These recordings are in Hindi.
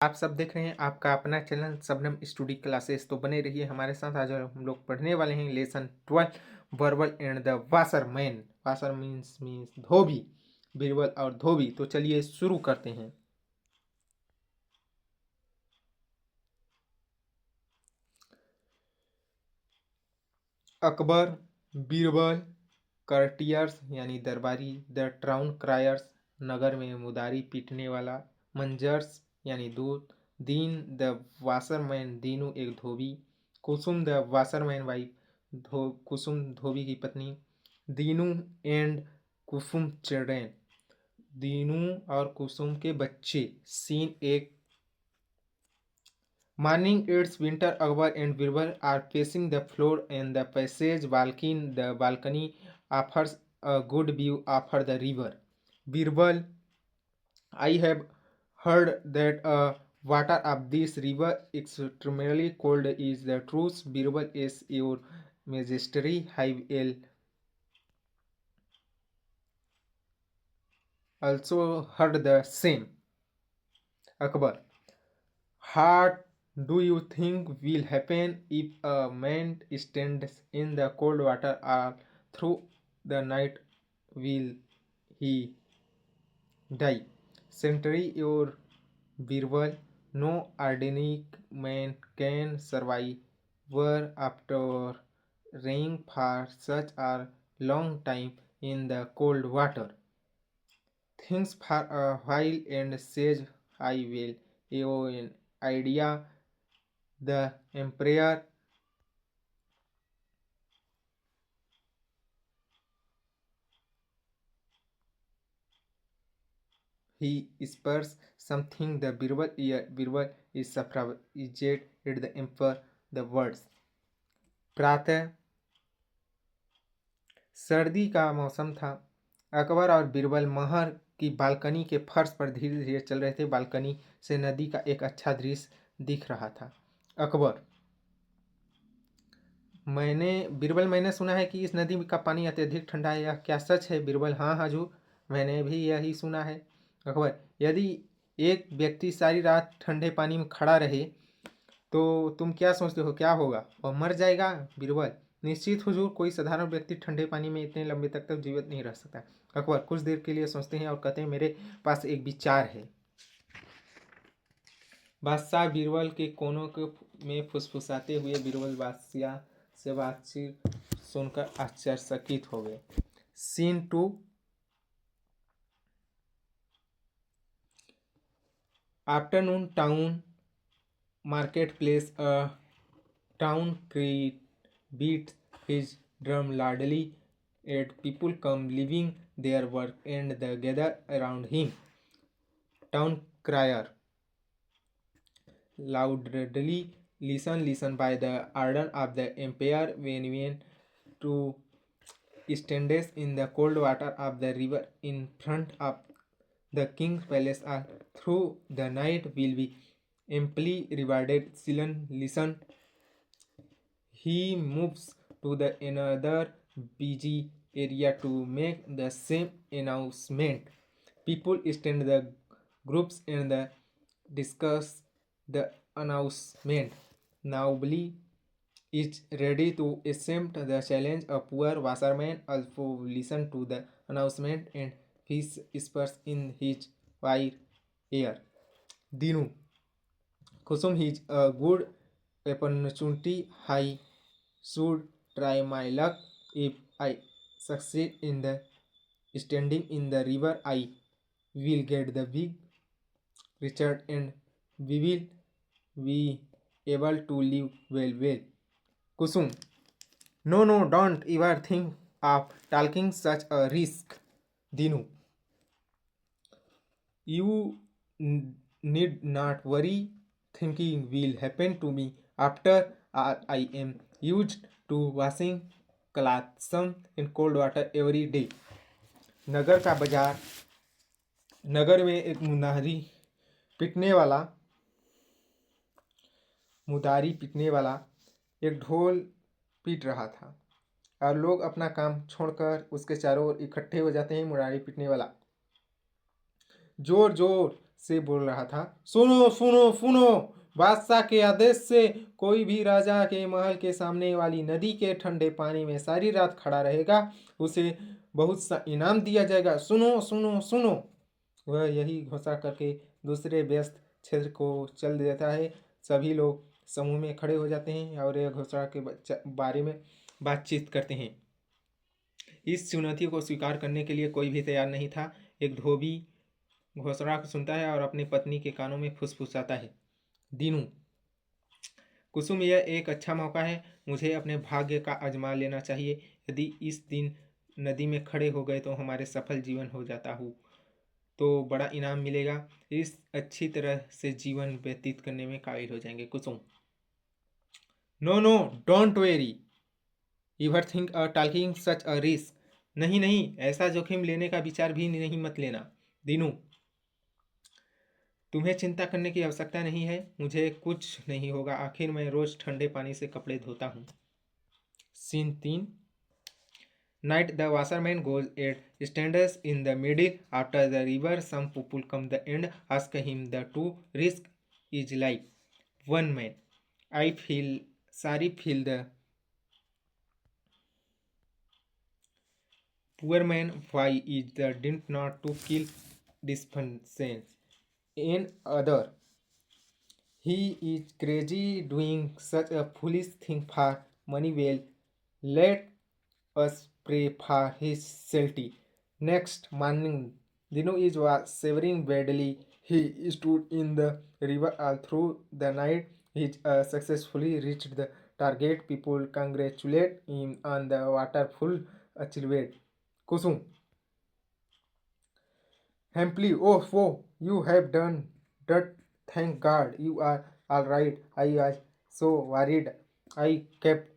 आप सब देख रहे हैं आपका अपना चैनल शबनम स्टडी क्लासेस। तो बने रहिए हमारे साथ। आज हम लोग पढ़ने वाले हैं lesson 12 Birbal and the washerman. Washer means धोबी, बीरबल और धोबी। तो चलिए शुरू करते हैं। अकबर, बीरबल, कर्टियर्स यानी दरबारी, द टाउन क्रायर्स नगर में मुदारी पीटने वाला, मंजर्स यानी दूत, दीन द वासरमैन दीनू एक धोबी, कुसुम द वासरमैन वाइफ कुसुम धोबी की पत्नी, Dinu and Kusum children Dinu और कुसुम के बच्चे। सीन एक Morning, it's winter. Akbar and Birbal are pacing the floor in the passage balcony. The balcony offers a good view over the river. Birbal, I have heard that water of this river extremely cold. Is the truth? Birbal, is your majesty have also heard the same. Akbar, what do you think will happen if a man stands in the cold water all through the night? Will he die? Century your Birbal, no ordinary man can survive after staying for such a long time in the cold water. Thinks for a while and says, I will have an idea. The emperor he whispers something the Birbal ear. Birbal is surprised at the emperor the words. प्रातः सर्दी का मौसम था। अकबर और बीरबल महल की बालकनी के फर्श पर धीरे धीरे चल रहे थे। बालकनी से नदी का एक अच्छा दृश्य दिख रहा था। अकबर, मैंने सुना है कि इस नदी का पानी अत्यधिक ठंडा है। यह क्या सच है? बीरबल, हाँ हजूर, मैंने भी यही सुना है। अकबर, यदि एक व्यक्ति सारी रात ठंडे पानी में खड़ा रहे तो तुम क्या सोचते हो, क्या होगा? वह मर जाएगा। बीरबल, निश्चित हुजूर, कोई साधारण व्यक्ति ठंडे पानी में इतने लंबे तक जीवित नहीं रह सकता। अकबर कुछ देर के लिए सोचते हैं और कहते हैं, मेरे पास एक विचार है। बादशाह बीरबल के कोनों में फुसफुसाते हुए बीरबल बादशाह से बातचीत सुनकर आश्चर्यचकित हो गए। Scene 2 afternoon town market place. A town cried beats his drum loudly, and people come leaving their work and they gather around him. Town crier loudly, listen by the order of the empire when to stand in the cold water of the river in front of the king's palace all through the night will be amply rewarded. Listen. He moves to the another busy area to make the same announcement. People stand the groups and discuss the announcement. Nobody is ready to accept the challenge. A poor washerman also listen to the announcement and his whispers in his wire ear. Dinu, Kusum is a good opportunity. I should try my luck. If I succeed in the standing in the river, I will get the big Richard and we will be able to live well. Kusum, no, don't ever think of taking such a risk. Dinu, you need not worry. Thinking will happen to me after I am used to washing clothes in cold water every day. नगर का बाजार। नगर में एक मुदारी पीटने वाला एक ढोल पीट रहा था और लोग अपना काम छोड़कर उसके चारों ओर इकट्ठे हो जाते हैं। मुरारी पीटने वाला जोर जोर से बोल रहा था, सुनो सुनो सुनो, बादशाह के आदेश से कोई भी राजा के महल के सामने वाली नदी के ठंडे पानी में सारी रात खड़ा रहेगा, उसे बहुत सा इनाम दिया जाएगा। सुनो सुनो सुनो। वह यही घोषणा करके दूसरे व्यस्त क्षेत्र को चल देता है। सभी लोग समूह में खड़े हो जाते हैं और यह घोषणा के बारे में बातचीत करते हैं। इस चुनौती को स्वीकार करने के लिए कोई भी तैयार नहीं था। एक धोबी घोषणा को सुनता है और अपनी पत्नी के कानों में फुसफुसाता है, दीनू कुसुम, यह एक अच्छा मौका है, मुझे अपने भाग्य का आजमा लेना चाहिए। यदि इस दिन नदी में खड़े हो गए तो हमारे सफल जीवन हो जाता हूँ, तो बड़ा इनाम मिलेगा। इस अच्छी तरह से जीवन व्यतीत करने में काबिल हो जाएंगे। Kusum, no no, don't worry your think talking such a risk. नहीं नहीं, ऐसा जोखिम लेने का विचार भी नहीं मत लेना। दीनू, तुम्हें चिंता करने की आवश्यकता नहीं है, मुझे कुछ नहीं होगा, आखिर मैं रोज ठंडे पानी से कपड़े धोता हूँ। Scene 3। Night, the washerman goes and stands in the middle after the river. Some people come the end, ask him the to risk is life. One man, I feel sorry, feel the poor man. Why is the didn't not to kill dysfunction? In other, he is crazy doing such a foolish thing for money. Well, let us pray for his safety. Next morning, Dinu was shivering badly. He stood in the river all through the night. He successfully reached the target. People congratulate him on the waterful achievement. Kusum, Hamply, oh, you have done that. Thank God, you are all right. I was so worried. I kept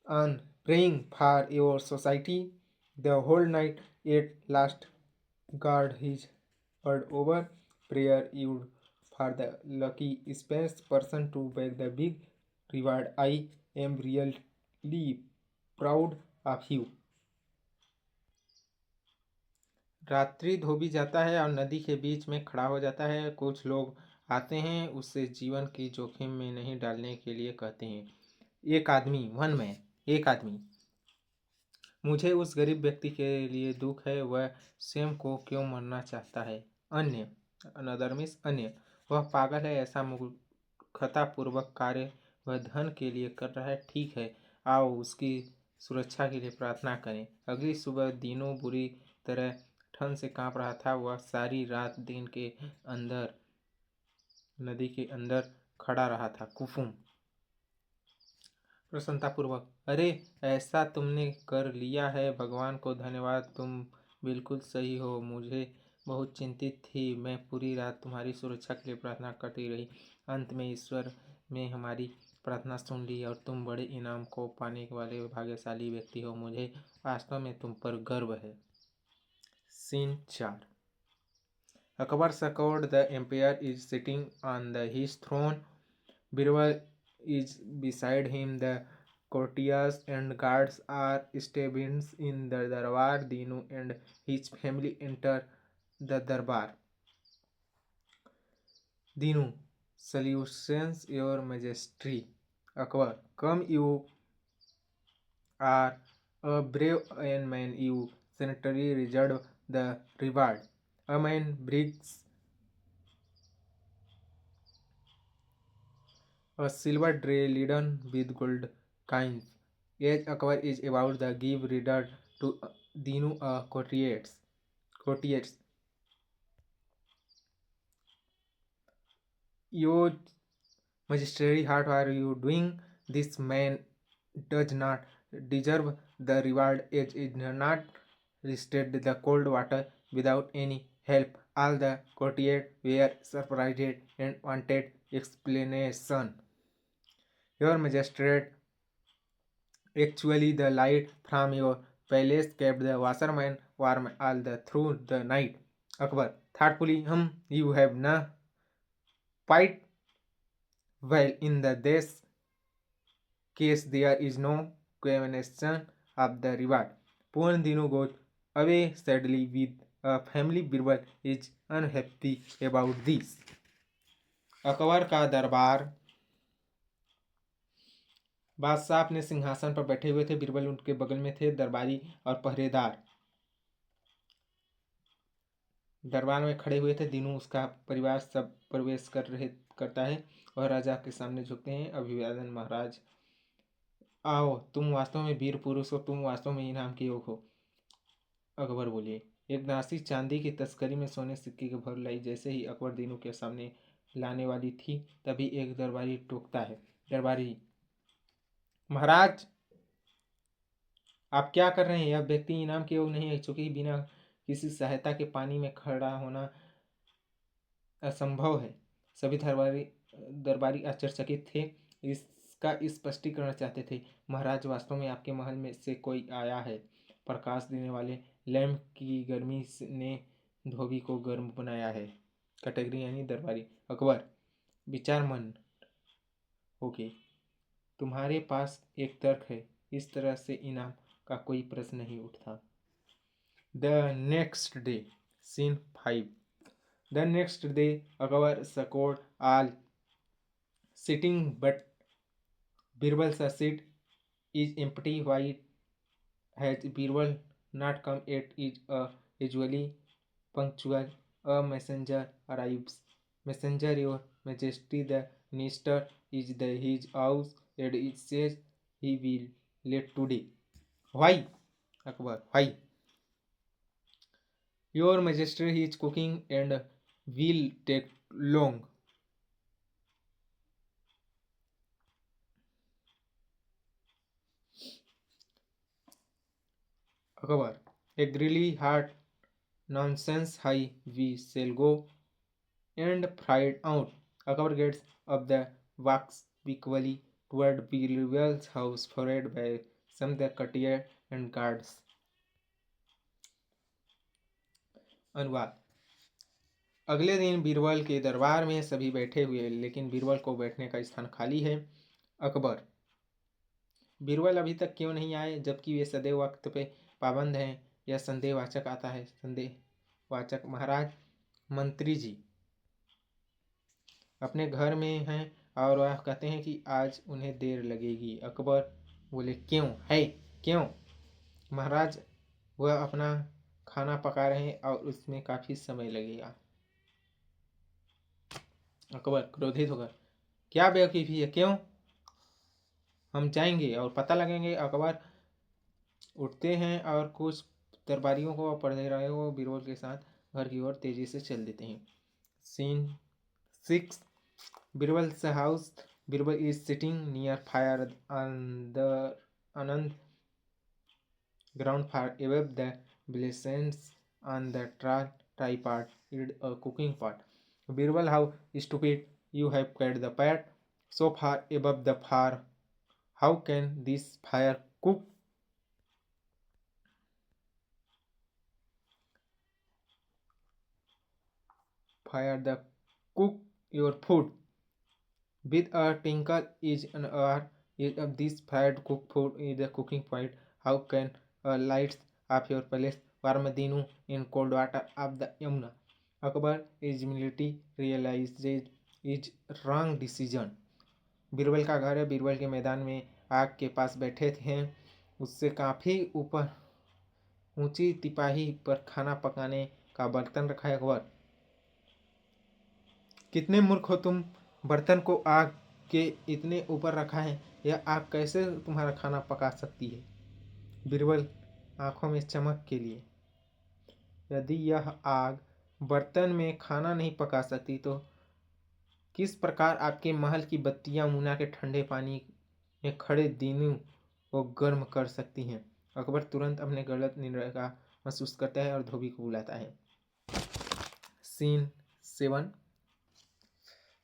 on praying for your society the whole night. At last, God his word over. Prayer you for the lucky space person to beg the big reward. I am really proud of you. रात्रि धोबी जाता है और नदी के बीच में खड़ा हो जाता है। कुछ लोग आते हैं, उससे जीवन की जोखिम में नहीं डालने के लिए कहते हैं। एक आदमी, वन मैन, एक आदमी, मुझे उस गरीब व्यक्ति के लिए दुख है, वह स्वयं को क्यों मरना चाहता है। अन्य, अनदर मीन्स अन्य, वह पागल है, ऐसा मूर्खतापूर्वक कार्य वह धन के लिए कर रहा है। ठीक है, आओ उसकी सुरक्षा के लिए प्रार्थना करें। अगली सुबह दीनू बुरी तरह ठंड से कांप रहा था। वह सारी रात दिन के अंदर नदी के अंदर खड़ा रहा था। कुसुम प्रसन्नतापूर्वक, अरे ऐसा तुमने कर लिया है, भगवान को धन्यवाद, तुम बिल्कुल सही हो। मुझे बहुत चिंतित थी, मैं पूरी रात तुम्हारी सुरक्षा के लिए प्रार्थना करती रही। अंत में ईश्वर ने हमारी प्रार्थना सुन ली और तुम बड़े इनाम को पाने वाले भाग्यशाली व्यक्ति हो। मुझे वास्तव में तुम पर गर्व है। Scene 4। Akbar scored, the emperor is sitting on his throne. Birbal is beside him. The courtiers and guards are stationed in the darbar. Dinu and his family enter the darbar. Dinu, salutations, your majesty. Akbar, come, you are a brave man. You senatary reserve the reward. A man brings a silver tray laden with gold coins. As Akbar is about to give reward to Dinu courtiers. Your Majesty, what are you doing? This man does not deserve the reward, as it did not resisted the cold water without any help. All the courtiers were surprised and wanted explanation. Your Majesty, actually the light from your palace kept the washerman warm all through the night. Akbar, thoughtfully, you have not quite well. In this case, there is no question of the reward. Poor Dinu goes away sadly with family Birbal is unhappy about this. Akbar का दरबार। बादशाह अपने सिंहासन पर बैठे हुए थे, बीरबल उनके बगल में थे। दरबारी और पहरेदार दरबार में खड़े हुए थे। दिनों उसका परिवार सब प्रवेश करता है और राजा के सामने झुकते हैं। अभिवादन महाराज, आओ, तुम वास्तव में वीर पुरुष हो, तुम वास्तव में इनाम के योग हो। अकबर बोलिए। एक नासी चांदी की तस्करी में सोने सिक्के की भर लाई। जैसे ही अकबर दिनों के सामने लाने वाली थी, तभी एक दरबारी टोकता है। दरबारी, महाराज, आप क्या कर रहे हैं? यह व्यक्ति इनाम के योग नहीं है, क्योंकि बिना किसी सहायता के पानी में खड़ा होना असंभव है। सभी दरबारी आश्चर्यचकित थे, इसका स्पष्टीकरण चाहते थे। महाराज, वास्तव में आपके महल में से कोई आया है। प्रकाश देने वाले लैंप की गर्मी ने धोबी को गर्म बनाया है। कैटेगरी यानी दरबारी। अकबर, विचार मन होके, तुम्हारे पास एक तर्क है। इस तरह से इनाम का कोई प्रश्न नहीं उठता। The next day, scene 5। The next day, Akbar scored all sitting, but Birbal's seat is empty. Why has Birbal not come yet? Is usually punctual. A messenger arrives. Messenger, your majesty, the minister is his house, and it says he will late today. Why, Akbar? Why? Your majesty is cooking and will take long. Akbar, a really hard nonsense. High, we shall go and fried out. Akbar gets up the walks equally toward Bilwell's house, followed by some the courtier and guards. अनुवाद। अगले दिन बीरबल के दरबार में सभी बैठे हुए, लेकिन बीरबल को बैठने का स्थान खाली है। अकबर, बीरबल अभी तक क्यों नहीं आए, जबकि वे सदैव वक्त पे पाबंद हैं? यह संदेहवाचक आता है। संदेहवाचक। महाराज, मंत्री जी अपने घर में हैं और वह कहते हैं कि आज उन्हें देर लगेगी। अकबर बोले, क्यों है, क्यों? महाराज, वह अपना खाना पका रहे हैं और उसमें काफ़ी समय लगेगा। अकबर क्रोधित होकर, क्या बेवकूफ़ी है, क्यों? हम जाएंगे और पता लगेंगे। अकबर उठते हैं और कुछ दरबारियों को पढ़े रहे हो बीरबल के साथ घर की ओर तेजी से चल देते हैं। Scene 6। Birbal's house. Birbal is sitting near fire on the anand ground far above the blazes on the tripod is a cooking pot. Birbal, how stupid! You have carried the pot so far above the fire. How can this fire cook? Fire the cook your food. With a twinkle is an hour is of this fried cooked food is the cooking point. How can lights of your palace warm Dinu in cold water of the Yamuna? Akbar is immediately realizes is wrong decision. Birbal का घर है। बीरबल के मैदान में आग के पास बैठे थे। उससे काफ़ी ऊपर ऊंची तिपाही पर खाना पकाने का बर्तन रखा है। अकबर, कितने मूर्ख हो तुम! बर्तन को आग के इतने ऊपर रखा है, यह आग कैसे तुम्हारा खाना पका सकती है? बीरबल आंखों में चमक के लिए, यदि यह आग बर्तन में खाना नहीं पका सकती तो किस प्रकार आपके महल की बत्तियां मुना के ठंडे पानी में खड़े दीनू को गर्म कर सकती हैं? अकबर तुरंत अपने गलत निर्णय का महसूस करता है और धोबी को बुलाता है। Scene 7।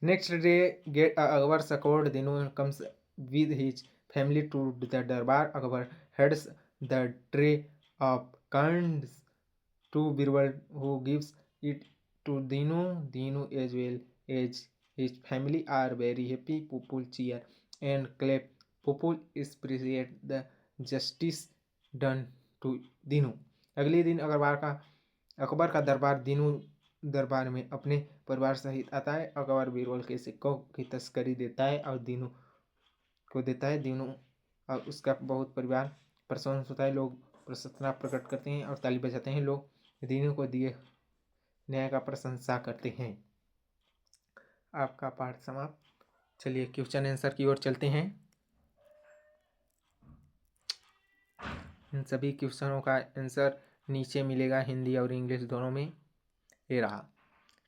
Next day, Akbar Sakod Dinu comes with his family to the Darbar. Akbar heads the tray of kinds to Birbal, who gives it to Dinu. Dinu, as well as his family, are very happy. People cheer and clap. People appreciate the justice done to Dinu. अगले दिन अकबर का दरबार दीनू दरबार में अपने परिवार सहित आता है। अकबर बीरबल के सिक्कों की तस्करी देता है और दीनू को देता है। दीनू और उसका बहुत परिवार प्रसन्न होता है। लोग प्रसन्नता प्रकट करते हैं और ताली बजाते हैं। लोग दीनू को दिए न्याय का प्रशंसा करते हैं। आपका पाठ समाप्त। चलिए क्वेश्चन आंसर की ओर चलते हैं। इन सभी क्वेश्चनों का आंसर नीचे मिलेगा, हिंदी और इंग्लिश दोनों में। ये रहा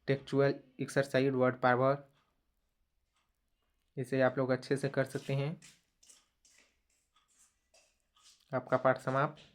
टेक्चुअल एक्सरसाइज वर्ड पावर, इसे आप लोग अच्छे से कर सकते हैं। आपका पाठ समाप्त।